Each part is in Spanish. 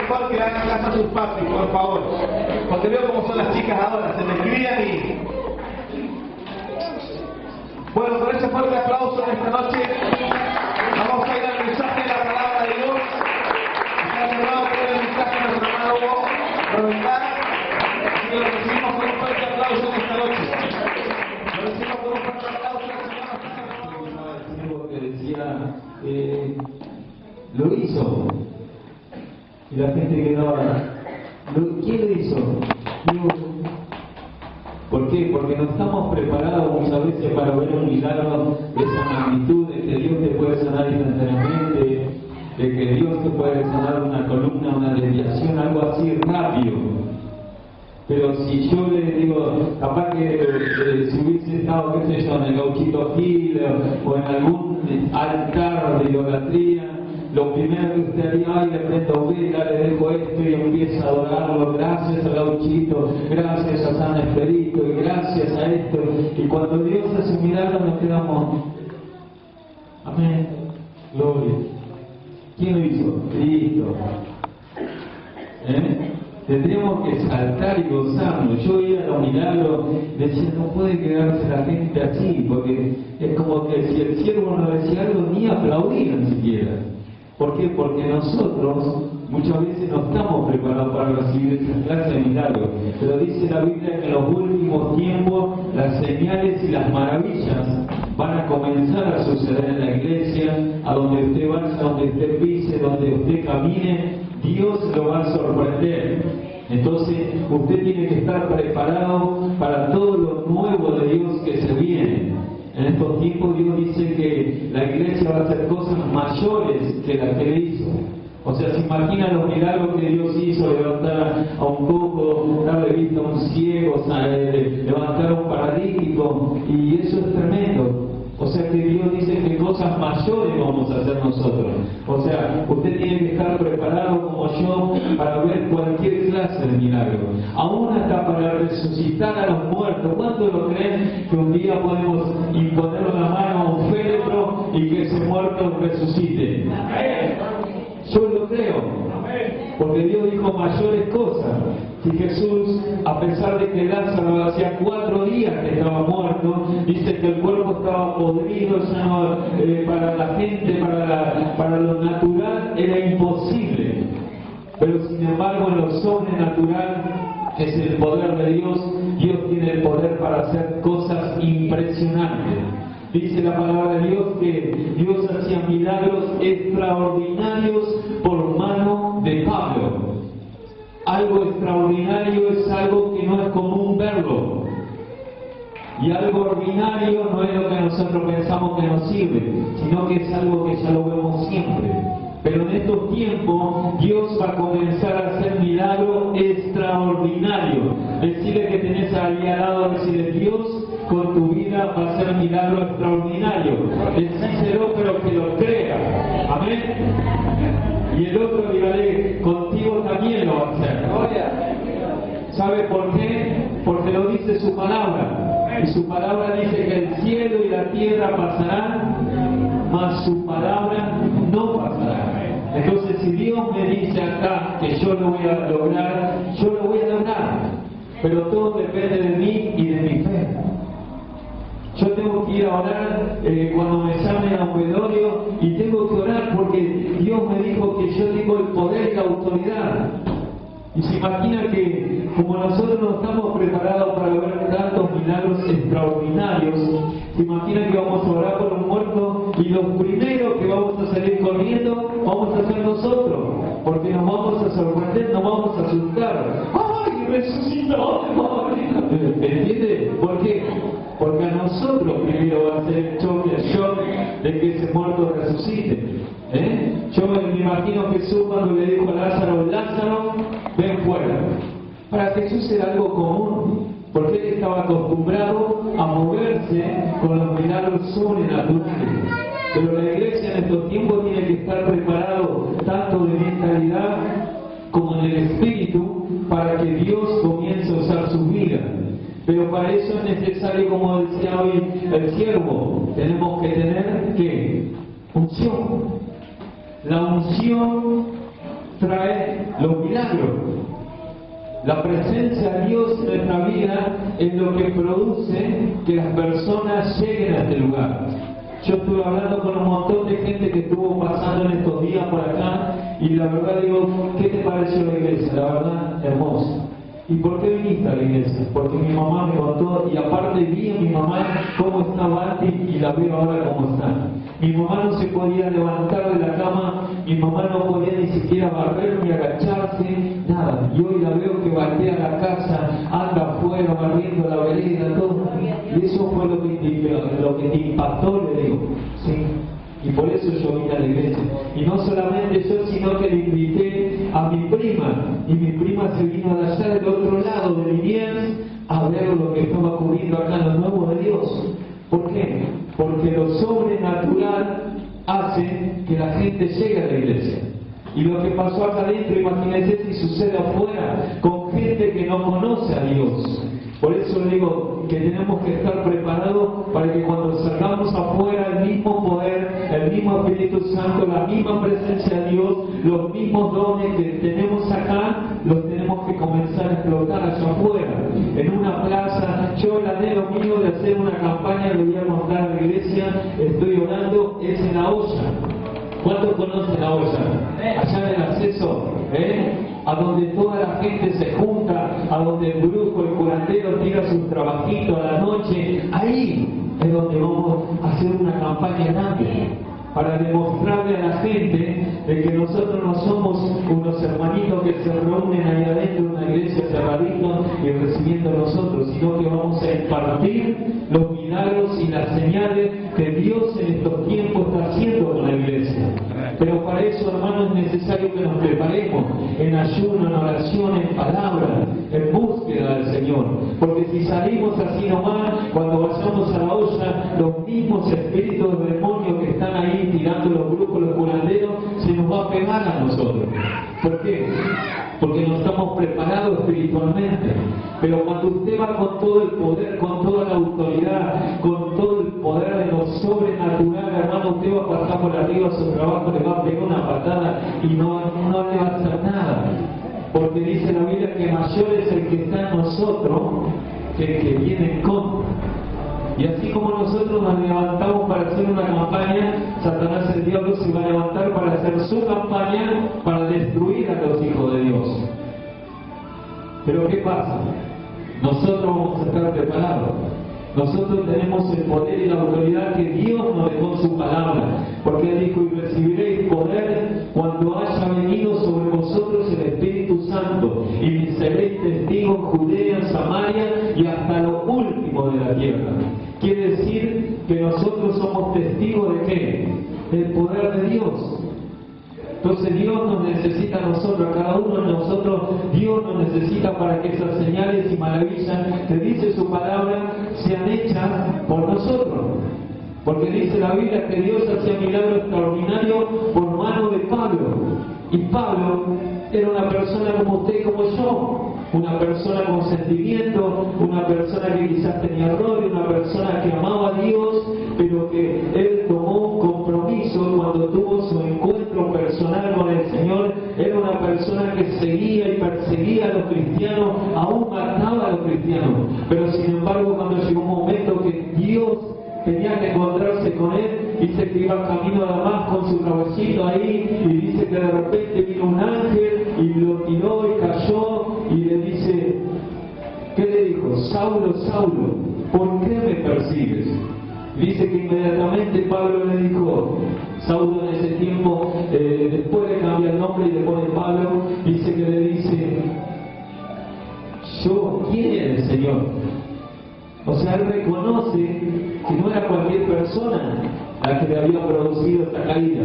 mejor que le hagan caso a sus papis, por favor. Porque veo cómo son las chicas ahora, se me crían y... Bueno, con ese fuerte aplauso en esta noche, vamos a ir al mensaje de la palabra de Dios. Está cerrado por el mensaje de nuestro hermano Hugo Rovental. Así que lo recibimos con un fuerte aplauso en esta noche. Lo recibimos con un fuerte aplauso en esta noche. Que decía, lo hizo. Y la gente quedaba, ¿quién lo hizo? Dios. ¿Por qué? Porque no estamos preparados muchas veces para ver un milagro de esa magnitud, de que Dios te puede sanar instantáneamente, de que Dios te puede sanar una columna, una desviación, algo así rápido. Pero si yo le digo, capaz que si hubiese estado, qué sé yo, en el Gauchito Gil o en algún altar de idolatría, lo primero que usted haría, ay, le prendo vela, le dejo esto y empiezo a adorarlo, gracias a Gauchito, gracias a San Esperito, y gracias a esto. Y cuando Dios hace un milagro nos quedamos, amén, gloria. ¿Quién lo hizo? Cristo. Tendríamos que saltar y gozarnos. Yo iba a los milagros, decía, no puede quedarse la gente así, porque es como que si el siervo no decía algo, ni aplaudían siquiera. ¿Por qué? Porque nosotros muchas veces no estamos preparados para recibir esa clase de milagros. Pero dice la Biblia que en los últimos tiempos las señales y las maravillas van a comenzar a suceder en la iglesia, a donde usted vaya, a donde usted pise, donde usted camine, Dios lo va a sorprender. Entonces usted tiene que estar preparado para todo lo nuevo de Dios que se viene. En estos tiempos Dios dice que la iglesia va a hacer cosas mayores que las que le hizo. O sea, se imagina los milagros que Dios hizo, levantar a un cojo, darle vista a un ciego, levantar a un paralítico, y eso es tremendo. O sea que Dios dice que cosas mayores vamos a hacer nosotros. O sea, usted tiene que estar preparado como yo para ver cualquier clase de milagro. Aún hasta para resucitar a los muertos. ¿Cuántos lo creen que un día podemos imponer la mano a un féretro y que ese muerto resucite? Yo lo creo. Porque Dios dijo mayores cosas. Si Jesús, a pesar de que Lázaro hacía 4 días que estaba muerto, dice que el cuerpo estaba podrido, ya no, para la gente, para lo natural era imposible. Pero sin embargo en lo sobrenatural, que es el poder de Dios, Dios tiene el poder para hacer cosas impresionantes. Dice la palabra de Dios que Dios hacía milagros extraordinarios por mano de Pablo. Algo extraordinario es algo que no es común verlo. Y algo ordinario no es lo que nosotros pensamos que nos sirve, sino que es algo que ya lo vemos siempre. Pero en estos tiempos Dios va a comenzar a hacer milagros extraordinarios. Decirle que tenés ahí al lado, decirle, Dios con tu vida va a hacer milagro extraordinario. Decíselo, pero que lo crea. Amén. Y el otro dígale, contigo también lo va a hacer. ¿Sabe por qué? Porque lo dice su palabra. Y su palabra dice que el cielo y la tierra pasarán, mas su palabra no pasará. Entonces, si Dios me dice acá que yo lo voy a lograr, yo lo voy a lograr. Pero todo depende de mí y de mi fe. Yo tengo que ir a orar cuando me llamen a un velorio, y tengo que orar porque Dios me dijo que yo tengo el poder y la autoridad. Y se imagina que como nosotros no estamos preparados para ver tantos milagros extraordinarios, se imagina que vamos a orar por un muerto y los primeros que vamos a salir corriendo vamos a ser nosotros, porque nos vamos a sorprender, nos vamos a asustar. ¡Ay, resucitó! ¿Entiende? ¿Por qué? Porque a nosotros primero va a ser el shock de que ese muerto resucite. Yo me imagino a Jesús cuando le dijo a Lázaro, Lázaro, ven fuera. Para Jesús era algo común, porque él estaba acostumbrado a moverse con los milagros sobrenaturales. Pero la iglesia en estos tiempos tiene que estar preparado tanto de mentalidad como en el espíritu para que Dios comience a usar sus vidas. Pero para eso es necesario, como decía hoy el siervo, tenemos que tener ¿qué? Unción. La unción trae los milagros. La presencia de Dios en nuestra vida es lo que produce que las personas lleguen a este lugar. Yo estuve hablando con un montón de gente que estuvo pasando en estos días por acá y la verdad digo, ¿qué te pareció la iglesia? La verdad, hermosa. ¿Y por qué viniste a la iglesia? Porque mi mamá me contó y aparte vi a mi mamá cómo estaba antes y la veo ahora cómo está. Mi mamá no se podía levantar de la cama, mi mamá no podía ni siquiera barrer ni agacharse, nada. Y hoy la veo que batea la casa, anda afuera barriendo la vereda, todo. Y eso fue lo que te impactó, le digo. ¿Sí? Y por eso yo vine a la iglesia. Y no solamente yo, sino que le invité a mi prima. Y mi prima se vino de allá del otro lado de Liniers a ver lo que estaba ocurriendo acá en los nuevos de Dios. ¿Por qué? Porque lo sobrenatural hace que la gente llegue a la iglesia. Y lo que pasó acá adentro, imagínense si sucede afuera, con gente que no conoce a Dios. Por eso digo que tenemos que estar preparados para que cuando salgamos afuera el mismo poder, el mismo Espíritu Santo, la misma presencia de Dios, los mismos dones que tenemos acá, los tenemos que comenzar a explotar allá afuera. En una plaza, yo el anhelo mío de hacer una campaña, le voy a mostrar a la iglesia, estoy orando, es en La Olla. ¿Cuántos conocen La Olla? Allá en el acceso, a donde toda la gente se junta, a donde el brujo, el curandero tira sus trabajitos a la noche, ahí es donde vamos a hacer una campaña grande para demostrarle a la gente de que nosotros no somos unos hermanitos que se reúnen ahí adentro de una iglesia cerradito y recibiendo a nosotros, sino que vamos a impartir los milagros y las señales que Dios en estos tiempos está haciendo con la iglesia. Pero para eso, hermanos, es necesario que nos preparemos en ayuno, en oración, en palabra, en búsqueda del Señor. Porque si salimos así nomás, cuando vayamos a La Olla, los mismos espíritus de demonios que están ahí tirando los grupos, los curanderos, se nos va a pegar a nosotros. ¿Por qué? Porque no estamos preparados espiritualmente. Pero cuando usted va con todo el poder, con toda la autoridad, con todo el poder de lo sobrenatural, hermano, usted va a pasar por arriba a su trabajo, le va a pegar una patada y no le va a hacer nada. Porque dice la Biblia que mayor es el que está en nosotros que el que viene en contra. Y así como nosotros nos levantamos para hacer una campaña, Satanás, el diablo, se va a levantar para hacer su campaña para destruir a los hijos de Dios. Pero ¿qué pasa? Nosotros vamos a estar preparados. Nosotros tenemos el poder y la autoridad que Dios nos dejó en su palabra. Porque Él dijo, y recibiréis poder cuando haya venido sobre vosotros el Espíritu Santo, y me seréis testigos en Judea, en Samaria y hasta lo último de la tierra. Quiere decir que nosotros somos testigos de ¿qué? Del poder de Dios. Entonces Dios nos necesita a nosotros, a cada uno de nosotros, Dios nos necesita para que esas señales y maravillas que dice su palabra sean hechas por nosotros. Porque dice la Biblia que Dios hacía milagros extraordinarios por mano de Pablo. Y Pablo era una persona como usted y como yo, una persona con sentimiento, una persona que quizás tenía errores, una persona que amaba a Dios, pero que él tomó un compromiso cuando tuvo su encuentro personal con el Señor. Era una persona que seguía y perseguía a los cristianos, aún mataba a los cristianos. Pero sin embargo, cuando llegó un momento que Dios tenía que encontrarse con él, dice que iba camino a Damasco con su caballito ahí, y dice que de repente vino un ángel y lo tiró y cayó, y le dice, ¿qué le dijo? Saulo, Saulo, ¿por qué me persigues? Dice que inmediatamente Pablo le dijo, Saulo en ese tiempo, después le cambia el nombre y le pone Pablo, dice que le dice, ¿quién es el Señor? O sea, él reconoce que no era cualquier persona la que le había producido esta caída.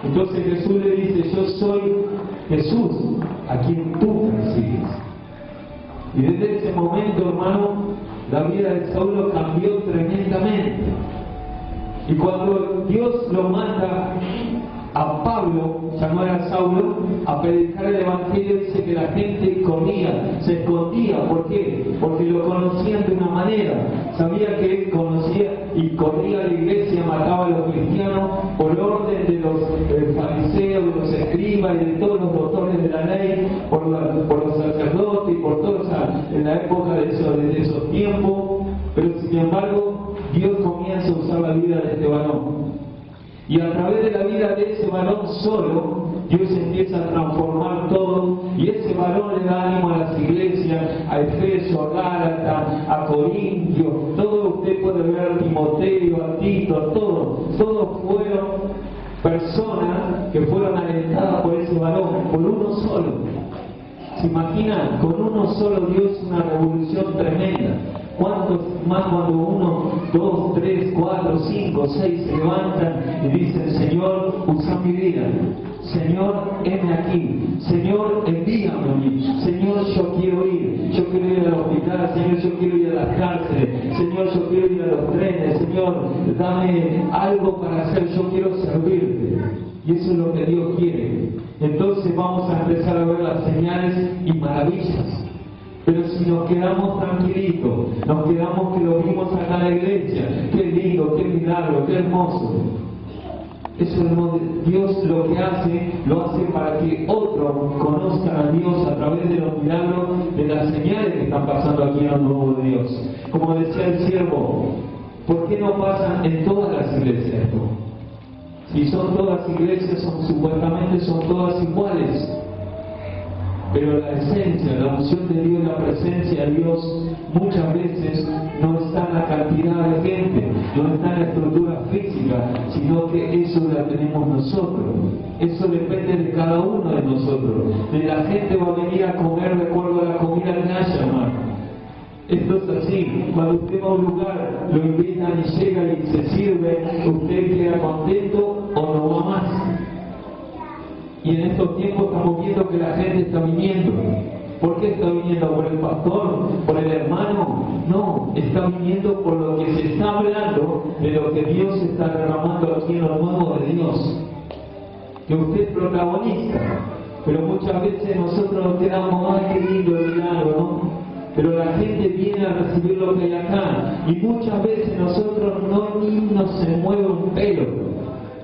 Entonces Jesús le dice, yo soy Jesús, a quien tú persigues. Y desde ese momento, hermano, la vida de Saulo cambió tremendamente. Y cuando Dios lo manda a Pablo, ya no era Saulo, a predicar el Evangelio, dice que la gente corría, se escondía. ¿Por qué? Porque lo conocían de una manera. Sabía que él conocía y corría a la iglesia, mataba a los cristianos por orden de los fariseos, de los escribas y de todos los doctores de la ley, por los sacerdotes y por todos en la época de esos tiempos. Pero sin embargo, Dios comienza a usar la vida de este varón. Y a través de la vida de ese varón solo, Dios empieza a transformar todo, y ese varón le da ánimo a las iglesias, a Efeso, a Gálatas, a Corintios, todo usted puede ver, a Timoteo, a Tito, todos fueron personas que fueron alentadas por ese varón, por uno solo. ¿Se imaginan? Con uno solo Dios una revolución tremenda. ¿Cuántos más cuando 1, 2, 3, 4, 5, 6 se levantan y dicen: Señor, usa mi vida, Señor, heme aquí, Señor, envíame a mí, Señor, yo quiero ir al hospital, Señor, yo quiero ir a las cárceles, Señor, yo quiero ir a los trenes, Señor, dame algo para hacer, yo quiero servirte. Y eso es lo que Dios quiere. Entonces vamos a empezar a ver las señales y maravillas. Pero si nos quedamos tranquilitos, nos quedamos que lo vimos acá en la iglesia, qué lindo, qué milagro, qué hermoso. Eso Dios lo que hace, lo hace para que otros conozcan a Dios a través de los milagros, de las señales que están pasando aquí en el nuevo de Dios. Como decía el siervo, ¿por qué no pasan en todas las iglesias esto? Si son todas iglesias, supuestamente son todas iguales. Pero la esencia, la unción de Dios, la presencia de Dios, muchas veces no está en la cantidad de gente, no está en la estructura física, sino que eso la tenemos nosotros. Eso depende de cada uno de nosotros. De la gente va a venir a comer de acuerdo a la comida que haya, hermano. Esto es así. Cuando usted va a un lugar, lo invitan y llega y se sirve, usted queda contento o no va más. Y en estos tiempos estamos viendo que la gente está viniendo. ¿Por qué está viniendo? ¿Por el pastor? ¿Por el hermano? No, está viniendo por lo que se está hablando de lo que Dios está derramando aquí en lo nuevo de Dios. Que usted es protagonista. Pero muchas veces nosotros nos quedamos: ay, qué lindo el milagro, ¿no? Pero la gente viene a recibir lo que hay acá. Y muchas veces nosotros ni nos se mueve un pelo,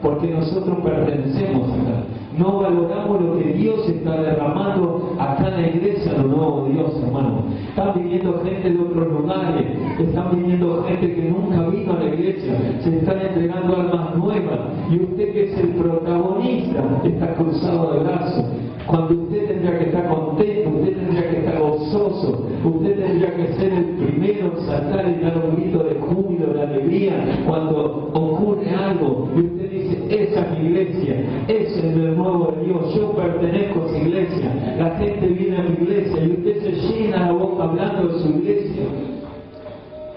porque nosotros pertenecemos acá. No valoramos lo que Dios está derramando acá en la iglesia, lo nuevo de Dios, hermano. Están viniendo gente de otros lugares, están viniendo gente que nunca vino a la iglesia, se están entregando almas nuevas, y usted, que es el protagonista, está cruzado de brazos. Cuando usted tendría que estar contento, usted tendría que estar gozoso, usted tendría que ser el primero en saltar y dar un grito de júbilo, de alegría, cuando ocurre algo y usted dice: esa es mi iglesia, ese es el nuevo de Dios, yo pertenezco a esa iglesia. La gente viene a mi iglesia y usted se llena la boca hablando de su iglesia.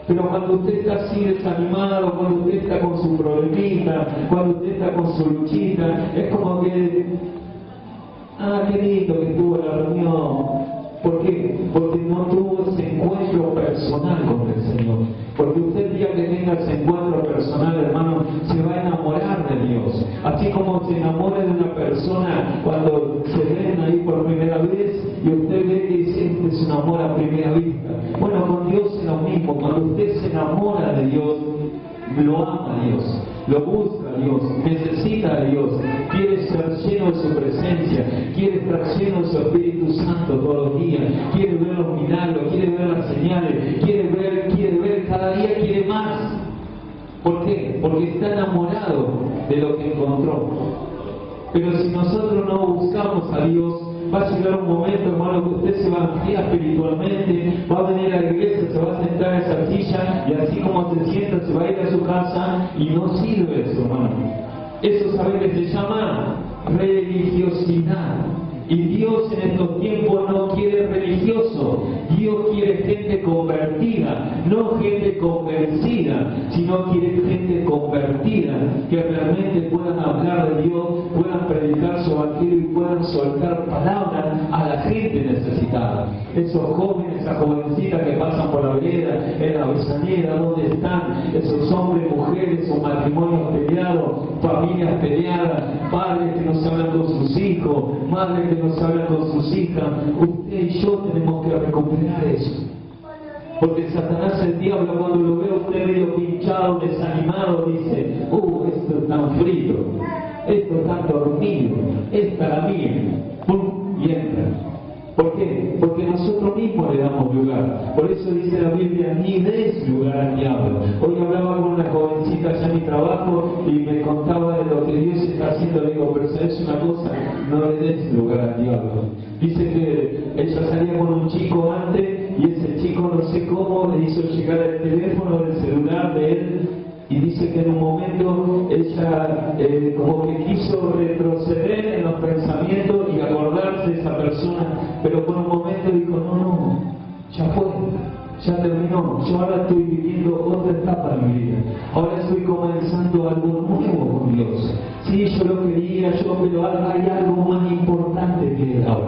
Pero cuando usted está así desanimado, cuando usted está con su problemita, cuando usted está con su luchita, es como que: ah, qué lindo que tuvo la reunión. ¿Por qué? Porque no tuvo ese encuentro personal con el Señor. Porque usted, el día que tenga ese encuentro personal, hermano, se va a enamorar de Dios. Así como se enamora de una persona cuando se ven ahí por primera vez y usted ve que siempre se enamora a primera vista. Bueno, con Dios es lo mismo. Cuando usted se enamora de Dios, lo ama a Dios, lo busca a Dios, necesita a Dios, quiere ser lleno de su presencia, quiere estar lleno de su Espíritu Santo todos los días, quiere ver los milagros, quiere ver las señales, quiere ver, cada día quiere más. ¿Por qué? Porque está enamorado de lo que encontró. Pero si nosotros no buscamos a Dios, va a llegar un momento, hermano, que usted se va a enfriar espiritualmente, va a venir a la iglesia, se va a sentar en esa silla, y así como se sienta, se va a ir a su casa, y no sirve eso, hermano. Eso, ¿sabe que se llama? Religiosidad. Y Dios en estos tiempos no quiere religioso, Dios quiere gente convertida, no gente convencida, sino quiere gente convertida, que realmente puedan hablar de Dios, puedan predicar su evangelio y puedan soltar palabras a la gente necesitada. Esos jóvenes, esas jovencitas que pasan por la vereda, en la Avellaneda, ¿dónde están? Esos hombres, mujeres, sus matrimonios peleados, familias peleadas, padres que no se hablan con sus hijos, madres que no se hablan con sus hijas. Usted y yo tenemos que recuperar eso. Porque Satanás, el diablo, cuando lo ve a usted medio pinchado, desanimado, dice: esto es tan frío, esto es tan dormido, esta es la mía. ¡Pum! Y entra. ¿Por qué? Porque nosotros mismos le damos lugar. Por eso dice la Biblia: ni des lugar al diablo. Hoy hablaba con una jovencita allá en mi trabajo y me contaba de lo que Dios está haciendo. Le digo: pero ¿sabes una cosa? No le des lugar al diablo. Dice que ella salía con un chico antes y ese chico, no sé cómo, le hizo llegar el teléfono del celular de él. Y dice que en un momento ella como que quiso retroceder en los pensamientos y acordarse de esa persona, pero por un momento dijo: no, ya fue, ya terminó, yo ahora estoy viviendo otra etapa de mi vida, ahora estoy comenzando algo nuevo con Dios. Sí, yo lo quería, pero hay algo más importante que ahora,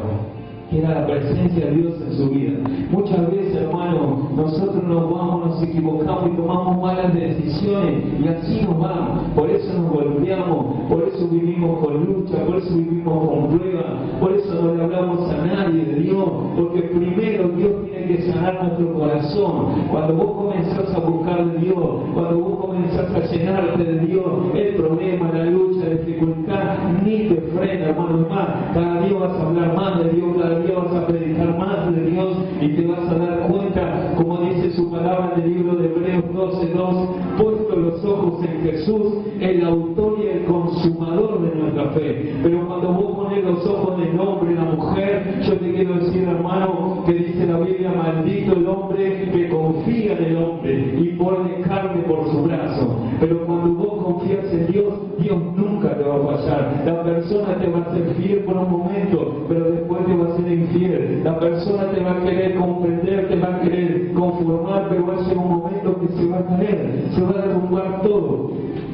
que era la presencia de Dios en su vida. Muchas veces, hermano, nosotros nos vamos, nos equivocamos y tomamos malas decisiones y así nos vamos. Por eso nos golpeamos, por eso vivimos con lucha, por eso vivimos con pruebas, por eso no le hablamos a nadie de Dios, porque primero Dios tiene que sanar nuestro corazón. Cuando vos comenzás a buscar de Dios, cuando vos comenzás a llenarte de Dios, el problema, la lucha, la dificultad ni te frena, hermano. Es más, cada día vas a hablar más de Dios, cada día vas a predicar más de Dios y te vas a dar cuenta, como dice su palabra en el libro de Hebreos 12:2, puesto los ojos en Jesús, el autor y el consumador de nuestra fe. Pero cuando vos pones los ojos en el hombre, en la mujer, yo te quiero decir, hermano, que dice la Biblia: maldito el hombre que confía en el hombre y pone carne por su brazo. Pero cuando vos confías en Dios, Dios nunca te va a fallar. La persona te va a ser fiel por un momento, pero después te va a ser infiel. La persona te va a querer comprender, te va a querer conformar, pero va a ser un momento que se va a caer, se va a derrumbar todo.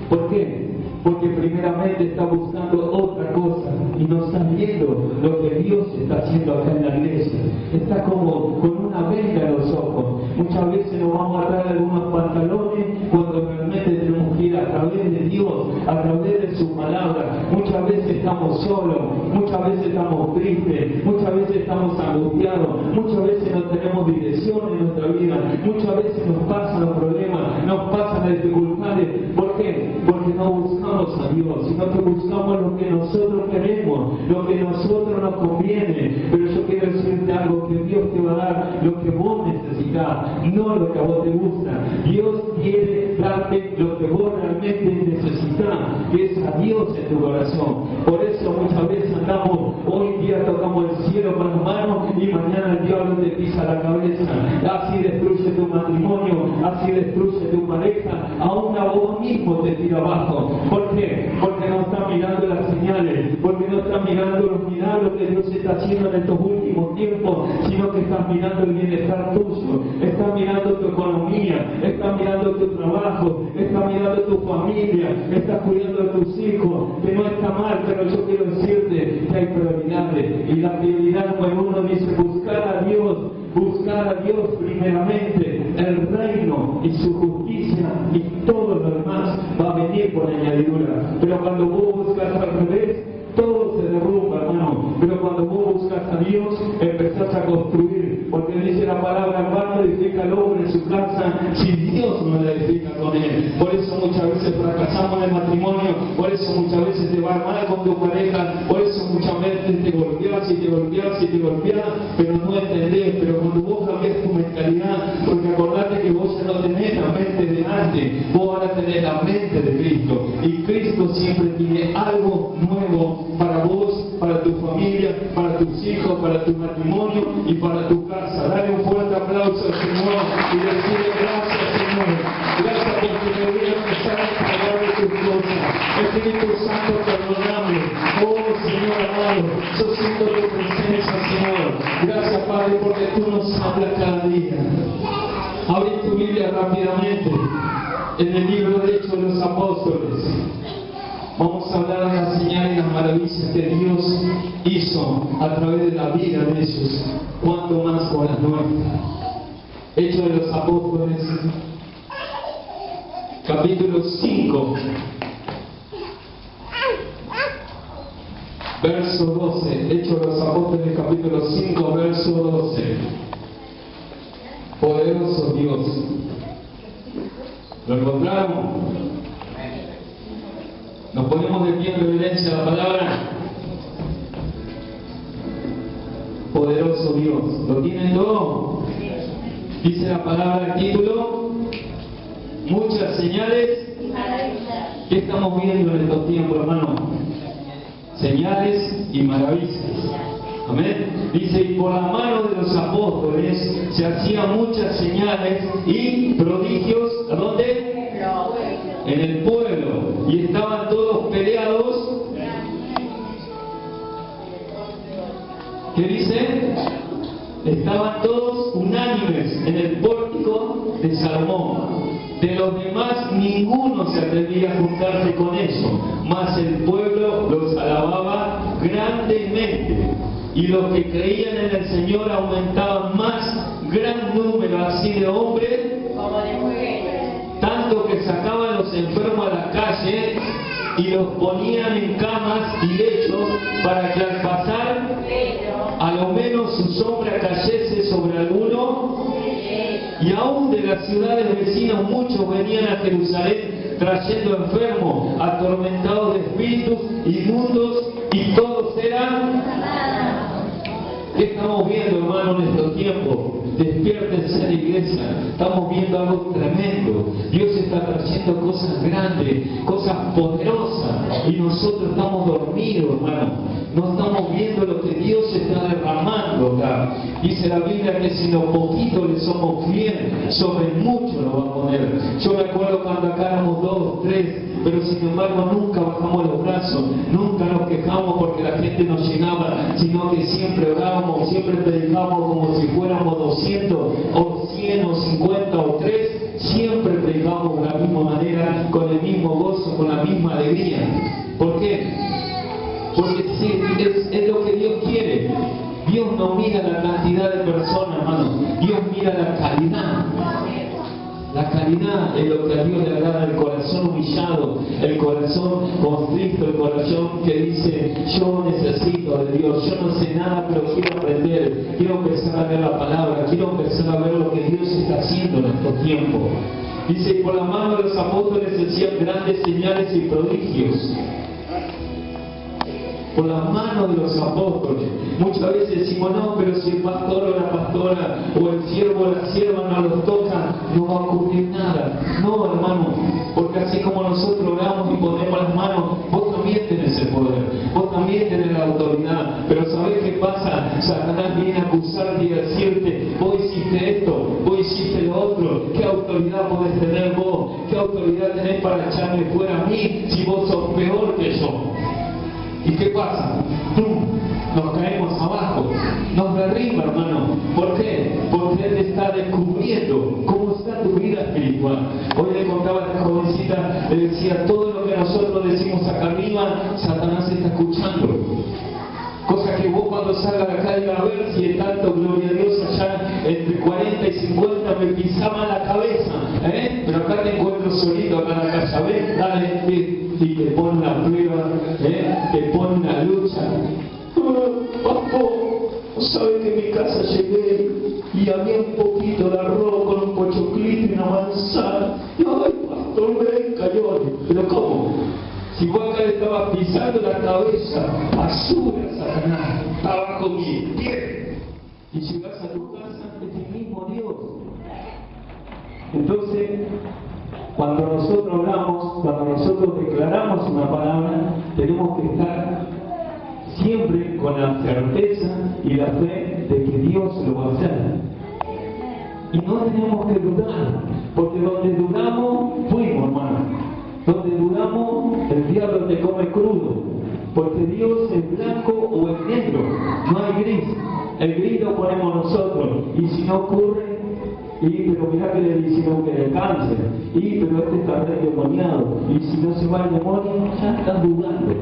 ¿Por qué? Porque primeramente está buscando otra cosa y no está viendo lo que Dios está haciendo acá en la iglesia. Está como con una venda en los ojos. Muchas veces nos vamos a traer algunos pantalones cuando realmente tenemos que ir a través de Dios, a través de su palabra. Muchas veces estamos solos, muchas veces estamos tristes, muchas veces estamos angustiados, muchas veces no tenemos dirección en nuestra vida, muchas veces nos pasan los problemas, nos pasan las dificultades. ¿Por qué? Porque no buscamos a Dios, sino que buscamos lo que nosotros queremos, lo que a nosotros nos conviene. Pero yo quiero decirte algo: que Dios te va a dar lo que vos necesitas, no lo que a vos te gusta. Dios quiere darte lo que vos realmente necesitas, que es a Dios en tu corazón. Por eso muchas veces andamos, hoy día tocamos el cielo con las manos y mañana el diablo te pisa la cabeza. Así destruye tu matrimonio, así destruye tu pareja, aún a vos mismo te tira abajo. ¿Por qué? Porque no estás mirando las señales, porque no estás mirando los milagros que Dios está haciendo en estos últimos tiempos, sino que estás mirando el bienestar tuyo, estás mirando tu economía, estás mirando tu trabajo, estás mirando tu familia, estás cuidando de tus hijos, que no está mal, pero yo quiero decirte que hay prioridades. Y la prioridad número uno dice: buscar a Dios primeramente, el reino y su justicia, y todo lo demás va a venir por añadidura. Pero cuando vos buscas al revés, todo se derrumba, hermano. Pero cuando vos buscas a Dios, empezás a construir, porque dice la palabra: en vano edifica el hombre su casa si Dios no la edifica con él. Por eso muchas veces fracasamos en el matrimonio, por eso muchas veces te va mal con tu pareja, por eso muchas veces te golpeas y te golpeas y te golpeas, pero no entendés. Pero cuando vos cambias tu mentalidad, porque acordate que vos ya no tenés la mente de antes, vos ahora tenés la mente de Cristo, y Cristo siempre tiene algo nuevo para vos, para tu familia, para tus hijos, para tu matrimonio y para tu casa. Dale un fuerte aplauso al Señor y decirle: gracias, Señor, gracias porque me voy a empezar a encargar de tus cosas. Espíritu Santo, perdóname. Oh Señor amado, yo siento tu presencia, Señor. Gracias, Padre, porque tú nos hablas cada día. Abre tu Biblia rápidamente en el libro de Hechos de los Apóstoles. Vamos a hablar de las señales y las maravillas que Dios hizo a través de la vida de ellos, cuanto más con las nuestras. Hechos de los Apóstoles, capítulo 5, verso 12. Hechos de los Apóstoles, capítulo 5, verso 12. Poderoso Dios. ¿Lo encontraron? Nos ponemos de pie en reverencia a la palabra. Poderoso Dios. ¿Lo tienen todo? Dice la palabra, el título: muchas señales. ¿Qué estamos viendo en estos tiempos, hermano? Señales y maravillas. Amén. Dice, y por la mano de los apóstoles se hacían muchas señales y prodigios. ¿A dónde? En el pueblo. Y estaban todos peleados. ¿Qué dice? Estaban todos unánimes en el pórtico de Salomón. De los demás ninguno se atrevía a juntarse con ellos, mas el pueblo los alababa grandemente. Y los que creían en el Señor aumentaban más, gran número así de hombres, tanto que sacaban los enfermos a la calle y los ponían en camas y lechos, para que al pasar a lo menos su sombra cayese sobre alguno. Y aún de las ciudades vecinas muchos venían a Jerusalén trayendo enfermos, atormentados de espíritus inmundos, y todos eran. ¿Qué estamos viendo, hermano, en estos tiempos? Despiértense en la iglesia. Estamos viendo algo tremendo. Dios está trayendo cosas grandes, cosas poderosas, y nosotros estamos dormidos, hermano. No estamos viendo lo que Dios está derramando acá. Dice la Biblia que si lo poquito le somos fieles, sobre mucho lo va a poner. Yo me acuerdo cuando acá éramos 2, 3, pero sin embargo nunca bajamos los brazos, nunca nos quejamos porque la gente nos llenaba, sino que siempre orábamos, siempre predicábamos como si fuéramos 200 o 100 o 50 o 3, siempre predicábamos de la misma manera, con el mismo gozo, con la misma alegría. ¿Por qué? Porque sí, es lo que Dios quiere. Dios no mira la cantidad de personas, hermano. Dios mira la calidad. La calidad es lo que a Dios le agrada, el corazón humillado, el corazón constricto, el corazón que dice, yo necesito de Dios, yo no sé nada, pero quiero aprender, quiero empezar a ver la palabra, quiero empezar a ver lo que Dios está haciendo en estos tiempos. Dice, y por la mano de los apóstoles se hacían grandes señales y prodigios. Por la mano de los apóstoles. Muchas veces decimos, no, pero si el pastor o la pastora o el siervo o la sierva no los toca, no va a ocurrir nada. No, hermano, porque así como nosotros oramos y ponemos las manos, vos también tenés el poder, vos también tenés la autoridad. Pero ¿sabés qué pasa? Satanás viene a acusarte y a decirte, vos hiciste esto, vos hiciste lo otro. ¿Qué autoridad podés tener vos? ¿Qué autoridad tenés para echarme fuera a mí si vos sos peor que yo? ¿Y qué pasa? ¡Pum! Nos caemos abajo, nos derriba, hermano. ¿Por qué? Porque Él está descubriendo cómo está tu vida espiritual. Hoy le contaba a esta jovencita, le decía, todo lo que nosotros decimos acá arriba, Satanás está escuchando. Cosa que vos cuando salgas de acá iba a ver si de tanto gloria a Dios allá entre 40 y 50 me pisaban la cabeza, pero acá te encuentro solito acá en la casa, ¿ves? Dale, y te pone una prueba, te pone una lucha. Pastor, ¿sabe que en mi casa llegué y había un poquito de arroz con un pochoclito y una manzana? Ay, pastor, venga, llore. ¿Pero cómo? Si vos acá le estabas pisando la cabeza, basura, Satanás, estaba con mi pie. Y llegas a tu casa, es el mismo Dios. Entonces, cuando nosotros hablamos, cuando nosotros declaramos una palabra, tenemos que estar siempre con la certeza y la fe de que Dios lo va a hacer. Y no tenemos que dudar, porque donde dudamos, fuimos, hermano. Donde dudamos, el diablo te come crudo, porque Dios es blanco o es negro, no hay gris. el grito ponemos nosotros. Y si no ocurre, pero mirá que le dijeron que de cáncer, pero este está endemoniado, y si no se va el demonio, ya estás dudando.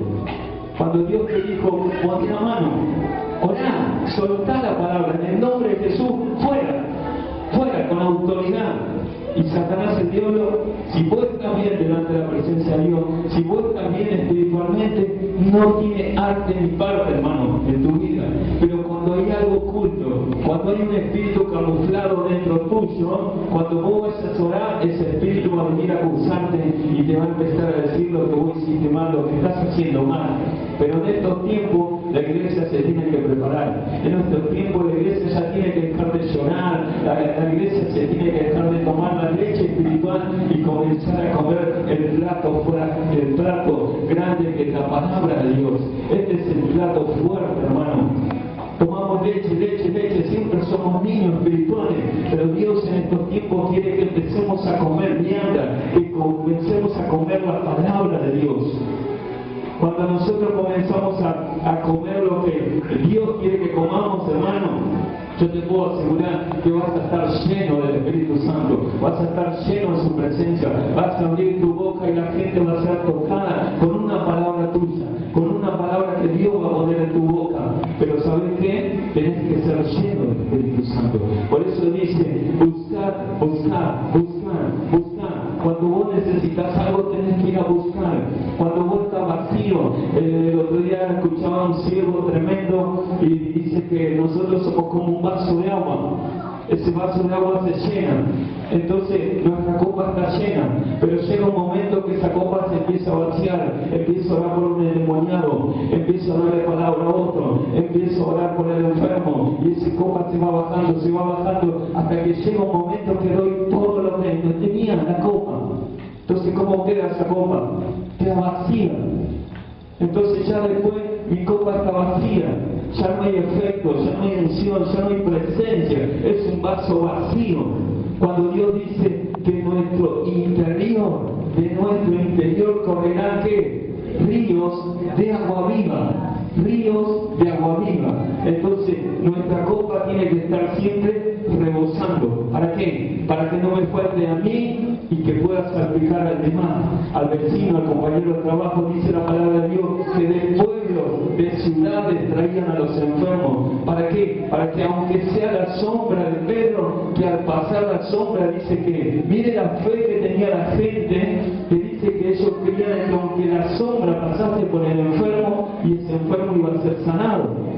Cuando Dios te dijo, pon la mano, orá, soltá la palabra, en el nombre de Jesús, fuera, fuera, con autoridad. Y Satanás, el diablo, si vos estás bien delante de la presencia de Dios, si vos estás bien espiritualmente, no tiene arte ni parte, hermano, en tu vida. Pero cuando hay algo oculto, cuando hay un espíritu camuflado dentro tuyo, cuando vos vas a orar, ese espíritu va a venir a acusarte y te va a empezar a decir lo que vos hiciste mal, lo que estás haciendo mal. Pero en estos tiempos la iglesia se tiene que preparar. En estos tiempos la iglesia ya tiene que dejar de llorar, la iglesia se tiene que dejar de tomar la leche espiritual y comenzar a comer el plato grande que es la palabra de Dios. Este es el plato fuerte, hermano. Tomamos leche, siempre somos niños espirituales, pero Dios en estos tiempos quiere que empecemos a comer vianda, que comencemos a comer la palabra de Dios. Cuando nosotros comenzamos a comer lo que Dios quiere que comamos, hermano, yo te puedo asegurar que vas a estar lleno del Espíritu Santo, vas a estar lleno de su presencia, vas a abrir tu boca y la gente va a ser tocada con una palabra tuya, con una palabra que Dios va a poner en tu boca. Pero ¿sabes qué? Tenés que ser lleno del Espíritu Santo. Por eso dice, buscar, buscar, buscar, buscar. Cuando vos necesitas algo tenés que ir a buscar. Cuando vos estás vacío, el otro día escuchaba a un siervo tremendo y dice que nosotros somos como un vaso de agua. Ese vaso de agua se llena, entonces nuestra copa está llena, pero llega un momento que esa copa se empieza a vaciar, empieza a orar por un endemoniado, empieza a darle palabra a otro, empieza a orar por el enfermo, y esa copa se va bajando, hasta que llega un momento que doy todo lo que tenía en la copa. Entonces, ¿cómo queda esa copa? Queda vacía. Entonces ya después mi copa está vacía, ya no hay efecto, ya no hay unción, ya no hay presencia, es un vaso vacío. Cuando Dios dice que de nuestro interior correrán ¿qué? Ríos de agua viva, ríos de agua viva. Entonces nuestra copa tiene que estar siempre rebosando. ¿Para qué? Para que no me falte a mí y que pueda salpicar al demás, al vecino, al compañero de trabajo. Dice la palabra de Dios que de pueblos, de ciudades traían a los enfermos. ¿Para qué? Para que aunque sea la sombra de Pedro, que al pasar la sombra dice que, mire la fe que tenía la gente, que dice que ellos creían que aunque la sombra pasase por el enfermo, y ese enfermo iba a ser sanado.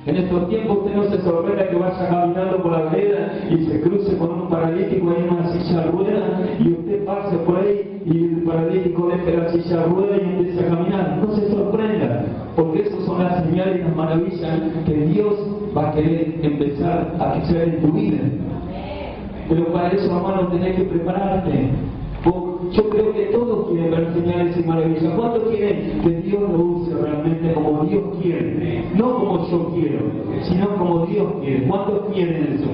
En estos tiempos usted no se sorprenda que vaya caminando por la vereda y se cruce con un paralítico en una silla de ruedas y usted pase por ahí y el paralítico deje la silla de ruedas y empiece a caminar. No se sorprenda, porque esas son las señales y las maravillas que Dios va a querer empezar a hacer en tu vida. Pero para eso, hermano, tenés que prepararte. Yo creo que todos quieren ver señales y maravillas. ¿Cuántos quieren que Dios lo use realmente como Dios quiere? No como yo quiero, sino como Dios quiere. ¿Cuántos quieren eso?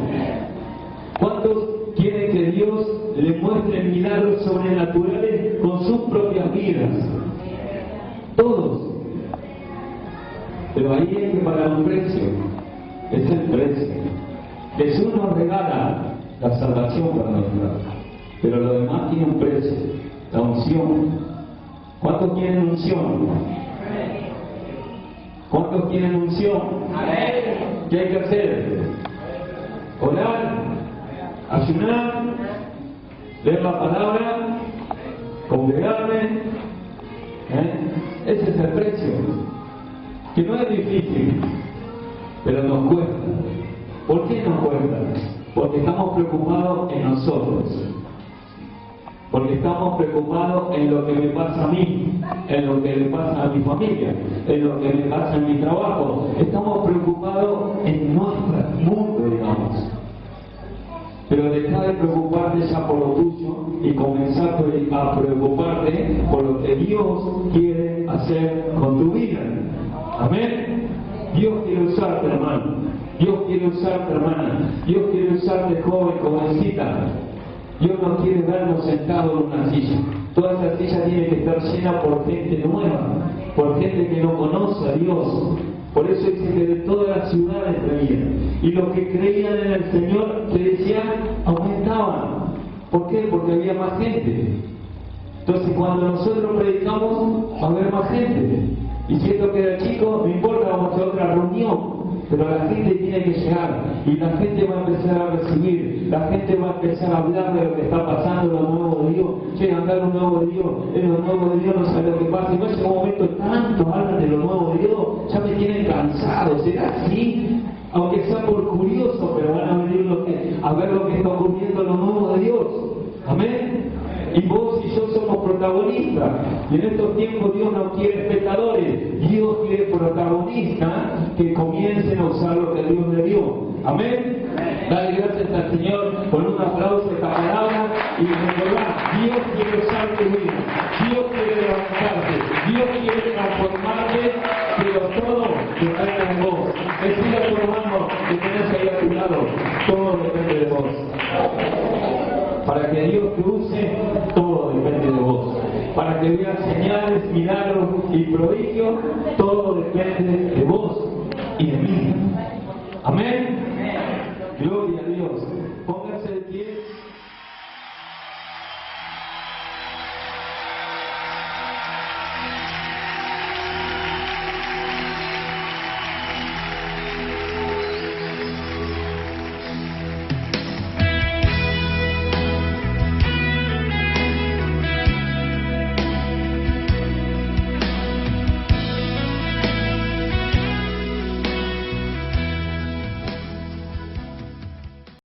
¿Cuántos quieren que Dios le muestre milagros sobrenaturales con sus propias vidas? Todos. Pero ahí hay que pagar un precio. Es el precio. Jesús nos regala la salvación para nosotros. Pero lo demás tiene un precio, la unción. ¿Cuántos quieren unción? ¿Cuántos quieren unción? ¿Qué hay que hacer? Orar, ayunar, leer la palabra, congregarme. Ese es el precio. Que no es difícil, pero nos cuesta. ¿Por qué nos cuesta? Porque estamos preocupados en nosotros. Porque estamos preocupados en lo que me pasa a mí, en lo que le pasa a mi familia, en lo que me pasa en mi trabajo. Estamos preocupados en nuestro mundo, digamos. Pero deja de preocuparte ya por lo tuyo y comenzar a preocuparte por lo que Dios quiere hacer con tu vida. Amén. Dios quiere usarte, hermano. Dios quiere usarte, hermana. Dios quiere usarte, joven, jovencita. Dios no quiere vernos sentados en una silla. Toda esa silla tiene que estar llena por gente nueva, por gente que no conoce a Dios. Por eso dice que de todas las ciudades venían. Y los que creían en el Señor, que decían, aumentaban. ¿Por qué? Porque había más gente. Entonces cuando nosotros predicamos, va a haber más gente. Y si esto queda chico, no importa, vamos a hacer otra reunión. Pero la gente tiene que llegar y la gente va a empezar a recibir, la gente va a empezar a hablar de lo que está pasando en lo nuevo de Dios. Che, andar lo nuevo de Dios, en lo nuevo de Dios no sabe lo que pasa. Y no es un momento tanto hablan de lo nuevo de Dios, ya me tienen cansado. ¿Será así? Aunque sea por curioso, pero van a venir a ver lo que está ocurriendo en lo nuevo de Dios. Amén. Y vos y yo somos protagonistas. Y en estos tiempos Dios no quiere espectadores. Dios quiere protagonistas que comiencen a usar lo que Dios le dio. Amén. Dale gracias al Señor con un aplauso a esta palabra y recordar, Dios quiere usar tu vida. Dios quiere levantarte. Dios quiere transformarte, pero todo depende de vos. Decide a tu hermano que tenés ahí a tu lado, todo depende de vos. Para que Dios te use, todo depende de vos. Para que veas señales, milagros y prodigios, todo depende de vos y de mí. Amén. Gloria a Dios. Póngase de pie.